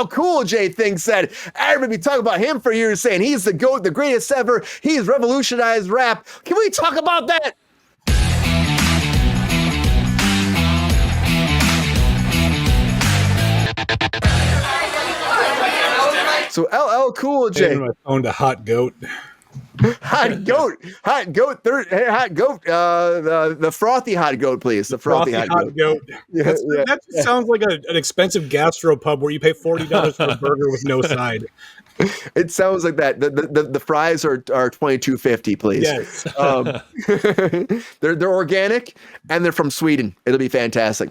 LL Cool J thinks that everybody be talking about him for years, saying he's the GOAT, the greatest ever. He's revolutionized rap. Can we talk about that? So LL Cool J. My phone to Hot Goat. Hot goat, the frothy hot goat, please. The frothy hot goat. Yeah, that just sounds like an expensive gastropub where you pay $40 for a burger with no side. It sounds like that. The fries are $22.50, please. Yes. They're organic and they're from Sweden. It'll be fantastic.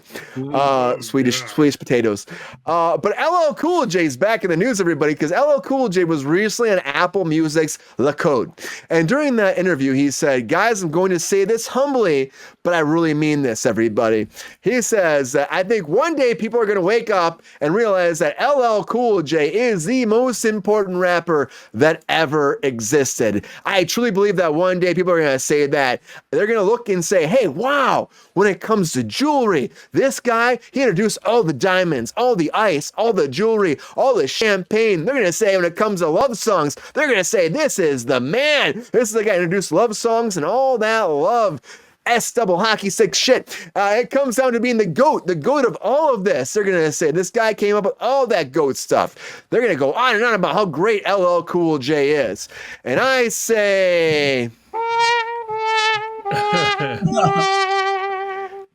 Swedish potatoes. But LL Cool J's back in the news, everybody, because LL Cool J was recently on Apple Music's The Code. And during that interview, he said, guys, I'm going to say this humbly, but I really mean this, everybody. He says that I think one day people are going to wake up and realize that LL Cool J is the most important rapper that ever existed. I truly believe that one day people are going to say that. They're going to look and say, hey, wow, when it comes to jewelry, this guy, he introduced all the diamonds, all the ice, all the jewelry, all the champagne. They're going to say when it comes to love songs, they're going to say this is the man. This is the guy who introduced love songs and all that love. S-double hockey stick shit. It comes down to being the GOAT of all of this. They're going to say this guy came up with all that GOAT stuff. They're going to go on and on about how great LL Cool J is. And I say,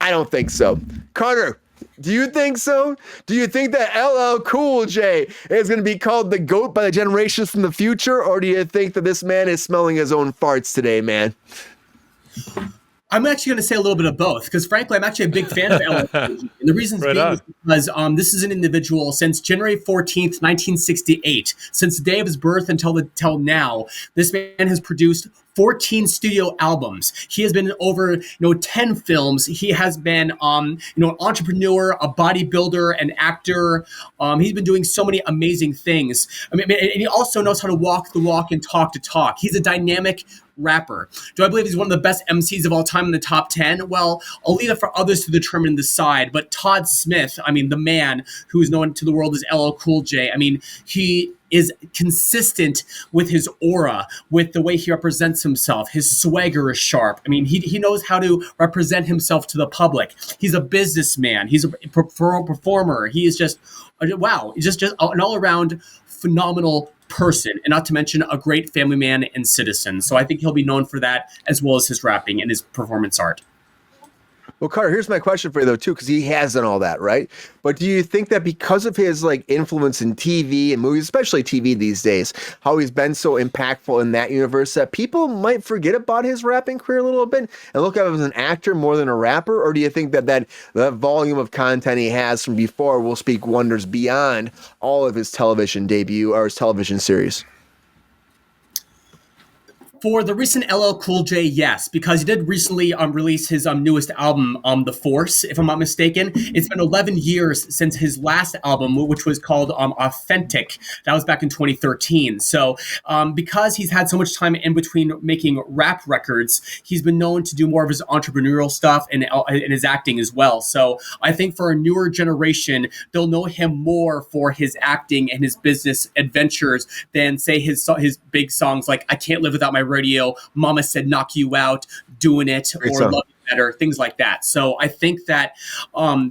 I don't think so. Carter, do you think so? Do you think that LL Cool J is going to be called the GOAT by the generations from the future? Or do you think that this man is smelling his own farts today, man? I'm actually going to say a little bit of both because, frankly, I'm actually a big fan of LL Cool J. And the reason being is because this is an individual since January 14th, 1968, since the day of his birth until now, this man has produced 14 studio albums. He has been in over 10 films. He has been an entrepreneur, a bodybuilder, an actor. He's been doing so many amazing things. I mean, and he also knows how to walk the walk and talk the talk. He's a dynamic rapper. Do I believe he's one of the best MCs of all time in the top 10? Well, I'll leave it for others to determine and decide. But Todd Smith, I mean, the man who is known to the world as LL Cool J, I mean, he is consistent with his aura, with the way he represents himself. His swagger is sharp. I mean, he knows how to represent himself to the public. He's a businessman. He's a performer. He is just, wow, he's just an all-around phenomenal person, and not to mention a great family man and citizen. So I think he'll be known for that as well as his rapping and his performance art. Well, Carter, here's my question for you, though, too, because he has done all that, right? But do you think that because of his influence in TV and movies, especially TV these days, how he's been so impactful in that universe, that people might forget about his rapping career a little bit and look at him as an actor more than a rapper? Or do you think that volume of content he has from before will speak wonders beyond all of his television debut or his television series? For the recent LL Cool J, yes, because he did recently release his newest album, The Force, if I'm not mistaken. It's been 11 years since his last album, which was called Authentic. That was back in 2013. So because he's had so much time in between making rap records, he's been known to do more of his entrepreneurial stuff and his acting as well. So I think for a newer generation, they'll know him more for his acting and his business adventures than, say, his big songs like I Can't Live Without My Radio, Mama Said Knock You Out, Doing It, Great or song. Love You Better, things like that. So I think that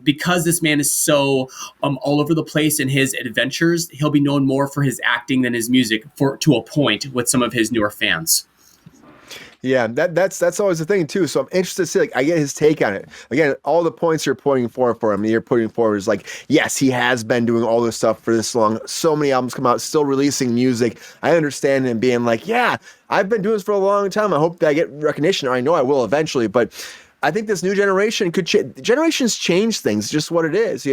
because this man is so all over the place in his adventures, he'll be known more for his acting than his music to a point with some of his newer fans. Yeah, that's always the thing too. So I'm interested to see, I get his take on it. Again, all the points you're putting forward for him, you're putting forward is yes, he has been doing all this stuff for this long. So many albums come out, still releasing music. I understand him being yeah, I've been doing this for a long time. I hope that I get recognition, or I know I will eventually, but I think this new generation could generations change things, just what it is,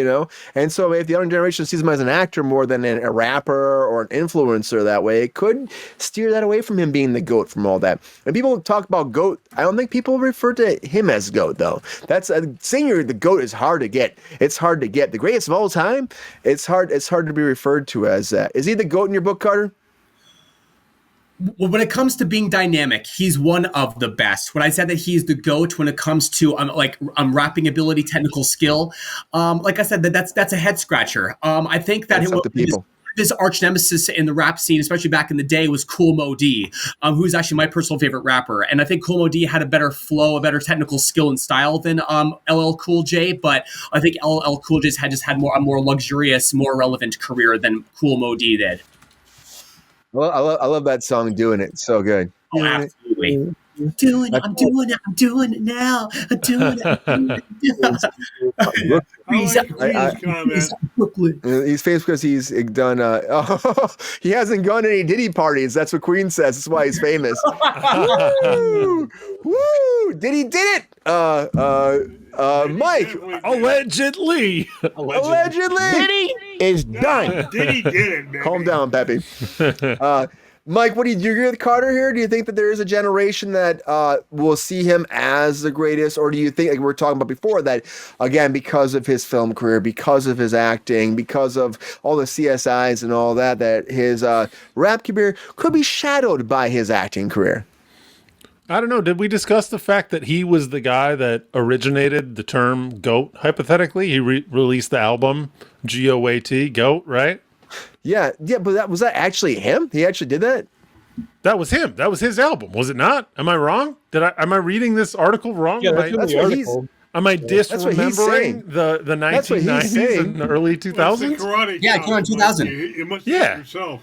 And so if the younger generation sees him as an actor more than a rapper or an influencer that way, it could steer that away from him being the GOAT from all that. And people talk about GOAT, I don't think people refer to him as GOAT, though. That's saying you're the GOAT is hard to get. It's hard to get. The greatest of all time, it's hard to be referred to as that. Is he the GOAT in your book, Carter? when it comes to being dynamic, he's one of the best. When I said that he's the GOAT when it comes to rapping ability, technical skill, like I said, that's a head scratcher. I think that That's up to people. his arch nemesis in the rap scene, especially back in the day, was Kool Moe Dee, who's actually my personal favorite rapper. And I think Kool Moe Dee had a better flow, a better technical skill and style than LL Cool J. But I think LL Cool J had a more luxurious, more relevant career than Kool Moe Dee did. Well, I love that song, "Doing It." So good. Oh, absolutely. I'm doing it now. I'm doing it. He's famous because he's done. He hasn't gone to any Diddy parties. That's what Queen says. That's why he's famous. Woo! Woo! Diddy did it. Mike. Allegedly. Diddy is done. Diddy did it, baby. Calm down, Pepe. Mike, what do you agree with Carter here? Do you think that there is a generation that will see him as the greatest, or do you think, like we were talking about before, that again, because of his film career, because of his acting, because of all the CSIs and all that, that his rap career could be shadowed by his acting career? I don't know. Did we discuss the fact that he was the guy that originated the term GOAT? Hypothetically, he released the album GOAT, GOAT, right? Yeah, but was that actually him? He actually did that? That was him. That was his album, was it not? Am I wrong? Am I reading this article wrong? Yeah, that's what he's. Am I disremembering the 1990s and the early 2000s? Yeah, it came out in 2000. You must ask yourself.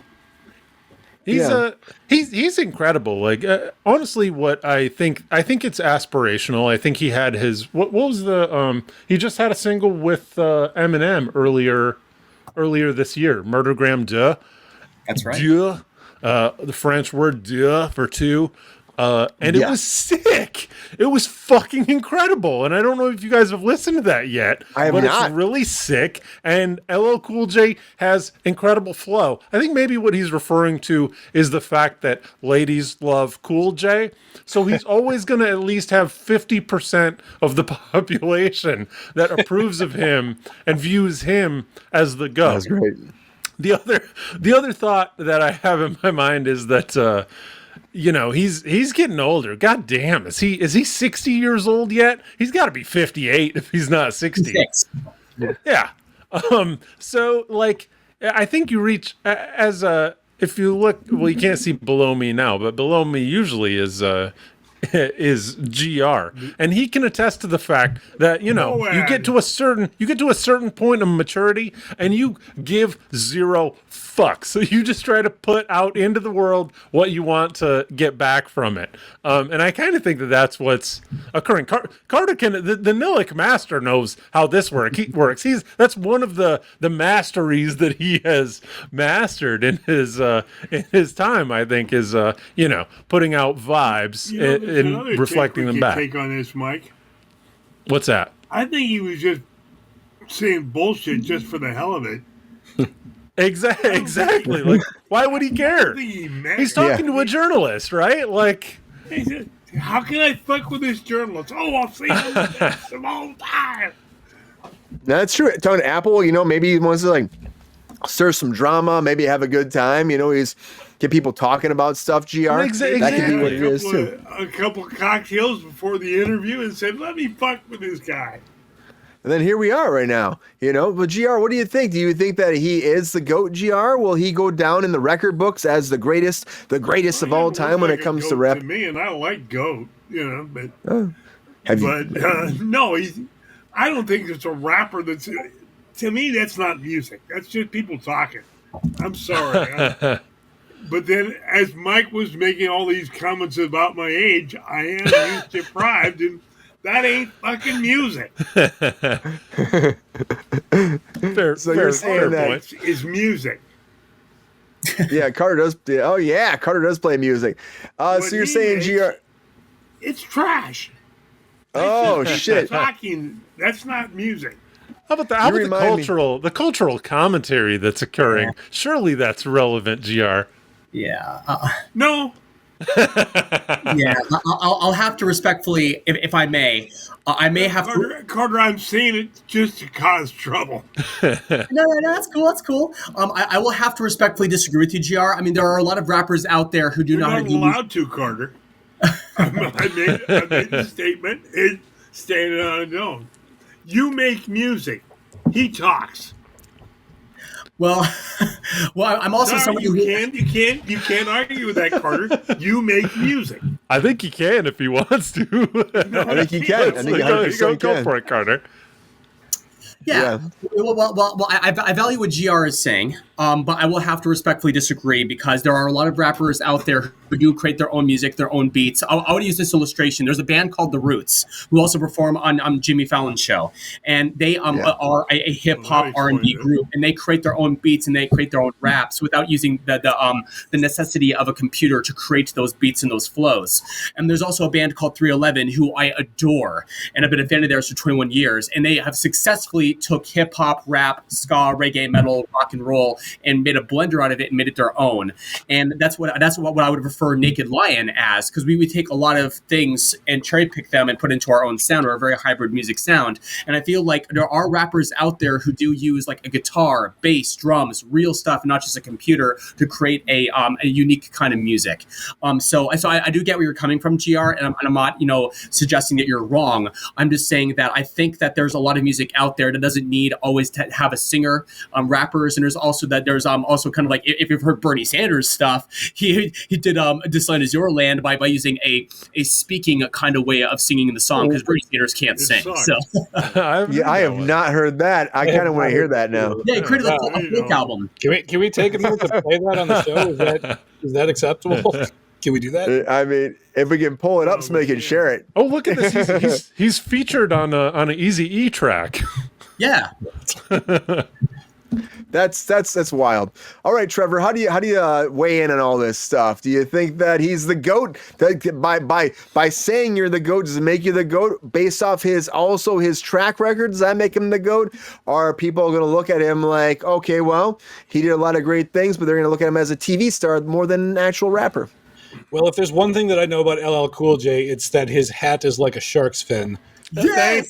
He's incredible. Like honestly, what I think it's aspirational. I think he had his what was the he just had a single with Eminem earlier this year, Murdergram Deux. That's right. Deux, the French word deux for two. And it was sick. It was fucking incredible. And I don't know if you guys have listened to that yet. I have but not. It's really sick. And LL Cool J has incredible flow. I think maybe what he's referring to is the fact that ladies love Cool J. So he's always going to at least have 50% of the population that approves of him and views him as the GOAT. That's great. The other thought that I have in my mind is that he's getting older. God damn, is he 60 years old yet? He's got to be 58 if he's not 60. Yeah. So like I think you reach as a if you look, well, you can't see below me now, but below me usually is GR, and he can attest to the fact that you get to a certain point of maturity and you give zero fucks. So you just try to put out into the world what you want to get back from it. And I kind of think that that's what's occurring. Carter can the Nillihc master knows how this works. That's one of the masteries that he has mastered in his time. I think is putting out vibes. And reflecting them back. Take on this, Mike. What's that? I think he was just saying bullshit just for the hell of it. Exactly. Like, why would he care? He's talking to a journalist, right? Like, he said, "How can I fuck with this journalist? Oh, I'll see him all the time." That's true. Talking to Apple, maybe he wants to like stir some drama, maybe have a good time. He's get people talking about stuff. GR. Exactly. That could be what it is too. A couple cocktails before the interview and said, "Let me fuck with this guy." And then here we are right now. But GR, what do you think? Do you think that he is the GOAT? GR? Will he go down in the record books as the greatest of all time when it comes to rap? To me, and I like GOAT, but no, I don't think it's a rapper that's. To me, that's not music. That's just people talking. I'm sorry. But then, as Mike was making all these comments about my age, I am youth deprived, and that ain't fucking music. You're saying that is music. Yeah, Carter does. Oh yeah, Carter does play music. So you're saying GR? It's trash. Oh shit! Talking. That's not music. How about the cultural commentary that's occurring? Yeah. Surely that's relevant, GR. Yeah. No, Yeah, I'll have to respectfully, if I may, I may have to. Carter, I'm saying it just to cause trouble. No, that's cool. That's cool. I will have to respectfully disagree with you, GR. I mean, there are a lot of rappers out there who do You're know how not to do allowed to, Carter. I made the statement. It's standing on its own. You make music. He talks. Well, I'm also somebody you who can't argue with that, Carter. You make music. I think he can if he wants to. I think he can. I think he 100% go can. for it, Carter. Yeah. Well, I value what GR is saying, but I will have to respectfully disagree because there are a lot of rappers out there who do create their own music, their own beats. I would use this illustration. There's a band called The Roots who also perform on Jimmy Fallon's show, and they are a hip hop R&B group, and they create their own beats and they create their own raps without using the necessity of a computer to create those beats and those flows. And there's also a band called 311 who I adore, and I've been a fan of theirs for 21 years, and they have successfully took hip hop, rap, ska, reggae, metal, rock and roll, and made a blender out of it and made it their own. And that's what I would refer Naked Lion as, because we would take a lot of things and cherry pick them and put into our own sound, or a very hybrid music sound. And I feel like there are rappers out there who do use like a guitar, bass, drums, real stuff, not just a computer, to create a unique kind of music. So I do get where you're coming from, GR, and I'm not suggesting that you're wrong. I'm just saying that I think that there's a lot of music out there that doesn't need always to have a singer, rappers, and there's also also kind of like, if you've heard Bernie Sanders stuff, he did This Land Is Your Land by using a speaking kind of way of singing the song, because Bernie Sanders can't sing. So I have not heard that. I kind of want to hear that now. Yeah, he created a folk album. Can we take a minute to play that on the show? Is that acceptable? Can we do that? I mean, if we can pull it up so we can share it. Oh, look at this! He's featured on an Eazy-E track. Yeah. That's wild. All right, Trevor, how do you weigh in on all this stuff? Do you think that he's the GOAT? That by saying you're the GOAT, does it make you the GOAT based off his track record? Does that make him the GOAT? Or are people going to look at him like, okay, well, he did a lot of great things, but they're going to look at him as a TV star more than an actual rapper? Well, if there's one thing that I know about LL Cool J, it's that his hat is like a shark's fin. Yes!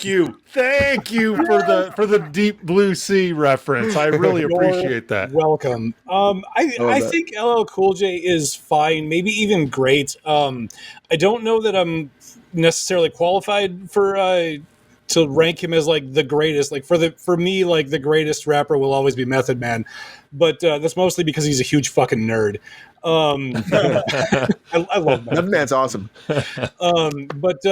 Thank you for the Deep Blue Sea reference. I really appreciate that. Welcome. I think LL Cool J is fine, maybe even great. I don't know that I'm necessarily qualified for to rank him as like the greatest. Like for me, like the greatest rapper will always be Method Man, but that's mostly because he's a huge fucking nerd. I love that. That man's awesome. But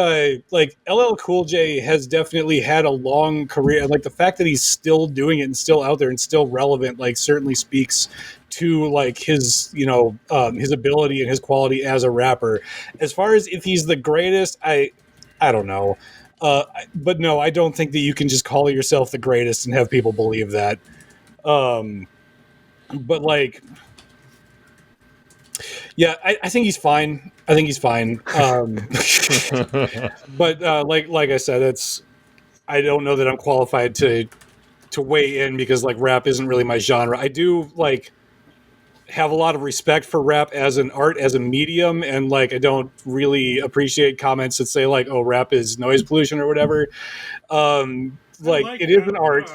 like LL Cool J has definitely had a long career. Like the fact that he's still doing it and still out there and still relevant, like certainly speaks to like his, his ability and his quality as a rapper. As far as if he's the greatest, I don't know. But no, I don't think that you can just call yourself the greatest and have people believe that. But like, yeah, I think he's fine. But like I said, I don't know that I'm qualified to weigh in because like rap isn't really my genre. I do like have a lot of respect for rap as an art, as a medium, and like I don't really appreciate comments that say like, oh, rap is noise pollution or whatever. Like it is an art.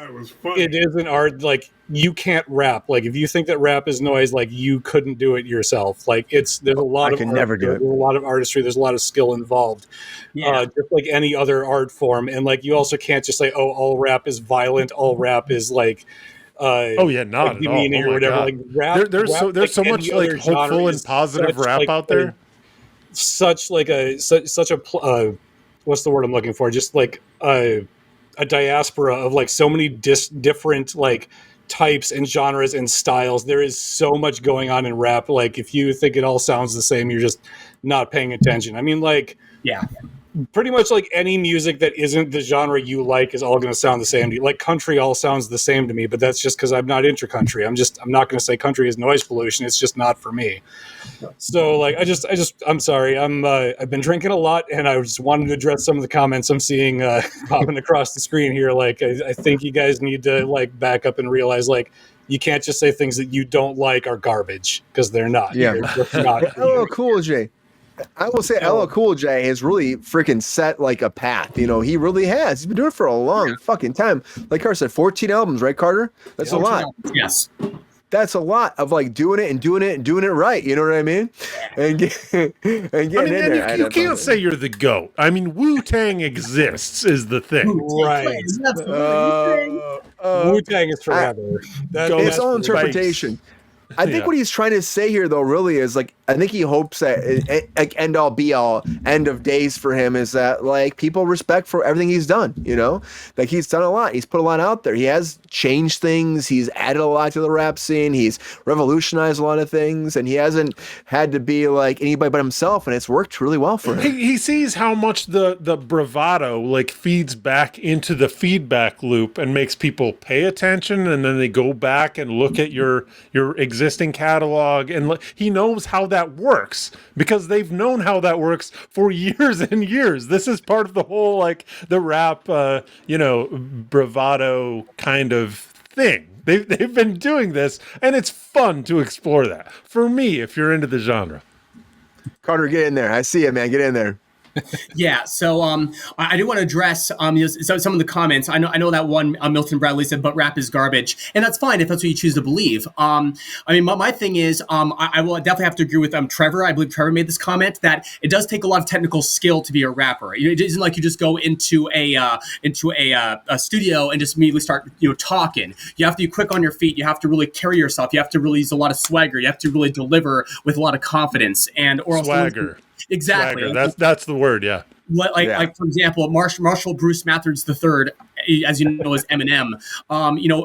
It is an art. Like you can't rap. Like if you think that rap is noise, like you couldn't do it yourself. Like there's a lot of art, never do it. There's a lot of artistry. There's a lot of skill involved. Yeah. Just like any other art form. And like you also can't just say, oh, all rap is violent. All rap is like. Not like at all. Or whatever. Like rap, there's so much like hopeful and positive rap out there. Such a what's the word I'm looking for? Just like a diaspora of like so many different like types and genres and styles. There is so much going on in rap. Like if you think it all sounds the same, you're just not paying attention. I mean, like, yeah, pretty much like any music that isn't the genre you like is all going to sound the same to you. Like country all sounds the same to me, but that's just because I'm not into country. I'm not going to say country is noise pollution. It's just not for me. So like, I'm sorry. I've been drinking a lot and I just wanted to address some of the comments I'm seeing popping across the screen here. Like, I think you guys need to like back up and realize like, you can't just say things that you don't like are garbage because they're not. Yeah. They're not. Oh, cool, Jay. I will say LL Cool J has really freaking set like a path. You know, he really has. He's been doing it for a long fucking time. Like Carter said, 14 albums, right, Carter? That's a lot. Yes. That's a lot of like doing it and doing it and doing it right. You know what I mean? And getting in there. You can't say you're the GOAT. I mean, Wu-Tang exists is the thing. Right. Wu-Tang is forever. It's all interpretation. I think what he's trying to say here, though, really is like, I think he hopes that like end all be all, end of days for him is that like people respect for everything he's done, you know, like he's done a lot. He's put a lot out there. He has changed things. He's added a lot to the rap scene. He's revolutionized a lot of things, and he hasn't had to be like anybody but himself. And it's worked really well for him. He sees how much the bravado like feeds back into the feedback loop and makes people pay attention. And then they go back and look at your existing catalog, and he knows how that works because they've known how that works for years and years. This is part of the whole like the rap bravado kind of thing. They've been doing this, and it's fun to explore that for me if you're into the genre. Carter, get in there. I see it, man. Get in there. Yeah, so I do want to address some of the comments. I know that one Milton Bradley said, "But rap is garbage," and that's fine if that's what you choose to believe. I mean, my thing is, I will definitely have to agree with Trevor. I believe Trevor made this comment that it does take a lot of technical skill to be a rapper. It isn't like you just go into a studio and just immediately start talking. You have to be quick on your feet. You have to really carry yourself. You have to really use a lot of swagger. You have to really deliver with a lot of confidence and swagger. Exactly. Swagger. That's the word. Yeah. Like for example, Marshall Bruce Mathers III, as you know, is Eminem.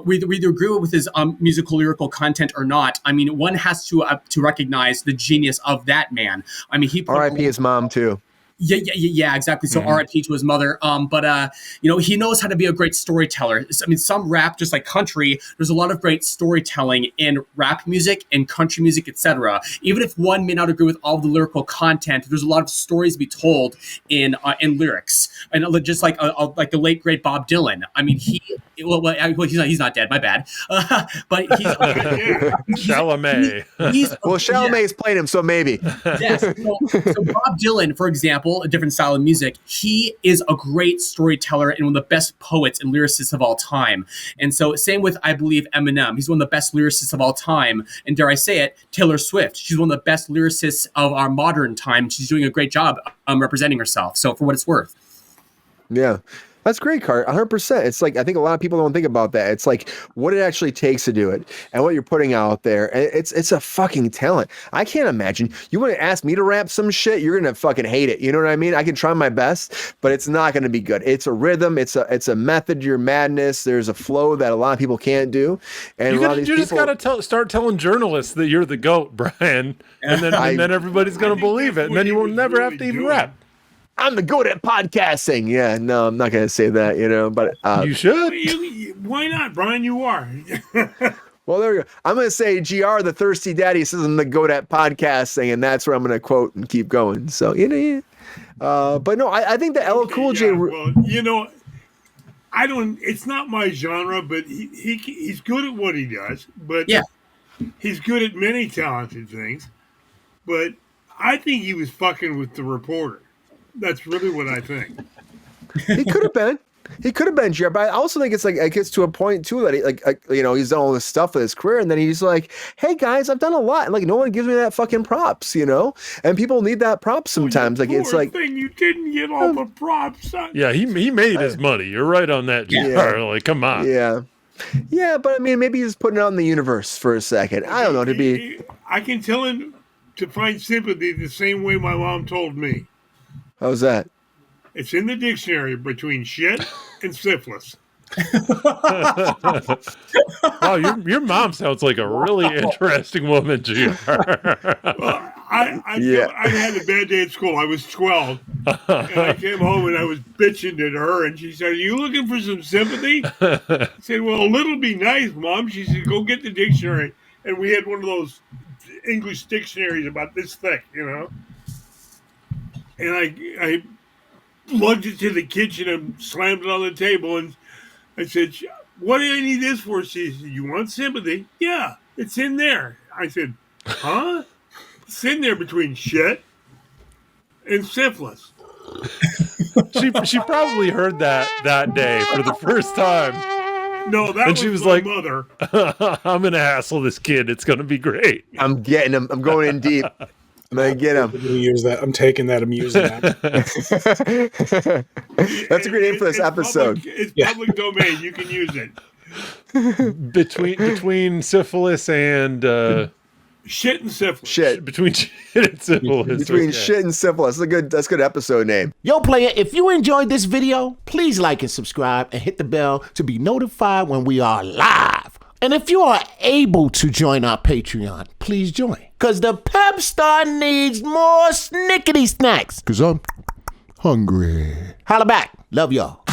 We either agree with his musical lyrical content or not. I mean, one has to recognize the genius of that man. I mean, R.I.P. his mom too. Yeah, exactly. So R.I.P. to his mother. But he knows how to be a great storyteller. I mean, some rap, just like country, there's a lot of great storytelling in rap music and country music, etc. Even if one may not agree with all of the lyrical content, there's a lot of stories to be told in lyrics. And just like the late great Bob Dylan. I mean, he's not dead. My bad. But he's Chalamet. Chalamet's played him, so maybe. Yes. So Bob Dylan, for example, a different style of music, he is a great storyteller and one of the best poets and lyricists of all time. And so same with, I believe, Eminem. He's one of the best lyricists of all time. And dare I say it, Taylor Swift. She's one of the best lyricists of our modern time. She's doing a great job representing herself. So for what it's worth. Yeah. That's great, Cart. 100%. It's like, I think a lot of people don't think about that. It's like what it actually takes to do it and what you're putting out there. It's a fucking talent. I can't imagine. You want to ask me to rap some shit, you're going to fucking hate it. You know what I mean? I can try my best, but it's not going to be good. It's a rhythm. It's a method to your madness. There's a flow that a lot of people can't do. And you just got to start telling journalists that you're the GOAT, Brian. And then everybody's going to believe it. And then you will never have to even rap. I'm the GOAT at podcasting. Yeah, no, I'm not going to say that, but you should. Why not, Brian? You are. Well, there we go. I'm going to say GR, the thirsty daddy, says I'm the GOAT at podcasting, and that's where I'm going to quote and keep going. So, but no, I think the LL Cool J. Well, I don't. It's not my genre, but he's good at what he does. But yeah, he's good at many talented things. But I think he was fucking with the reporter. That's really what I think. He could have been. GR, but I also think it's like it gets to a point too that he's done all this stuff with his career, and then he's like, "Hey guys, I've done a lot, and like no one gives me that fucking props, and people need that props sometimes." Like it's like you didn't get all the props. Yeah, he made his money. You're right on that, GR. Yeah. Like, come on. Yeah, but I mean, maybe he's putting it out in the universe for a second. I don't know. I can tell him to find sympathy the same way my mom told me. How's that? It's in the dictionary between shit and syphilis. Wow, your mom sounds like a really interesting woman, GR. Well, I had a bad day at school. I was 12. And I came home and I was bitching at her, and she said, "Are you looking for some sympathy?" I said, "Well, a little be nice, Mom." She said, "Go get the dictionary." And we had one of those English dictionaries about this thick, And I lugged it to the kitchen and slammed it on the table, and I said, "What do I need this for?" She said, "You want sympathy?" "Yeah, it's in there." I said, "Huh?" "It's in there between shit and syphilis. She probably heard that day for the first time. No, that and she was my like, mother. I'm gonna hassle this kid. It's gonna be great. I'm getting him. I'm going in deep. I'm gonna get him. Use that. I'm taking that. I'm using that. That's a great name for this episode. It's public domain. You can use it. Between syphilis and shit and syphilis. Shit. Between shit and syphilis. Between shit and syphilis. That's a good episode name. Yo, player, if you enjoyed this video, please like and subscribe and hit the bell to be notified when we are live. And if you are able to join our Patreon, please join. Because the Pepestar needs more snickety snacks. Because I'm hungry. Holla back. Love y'all.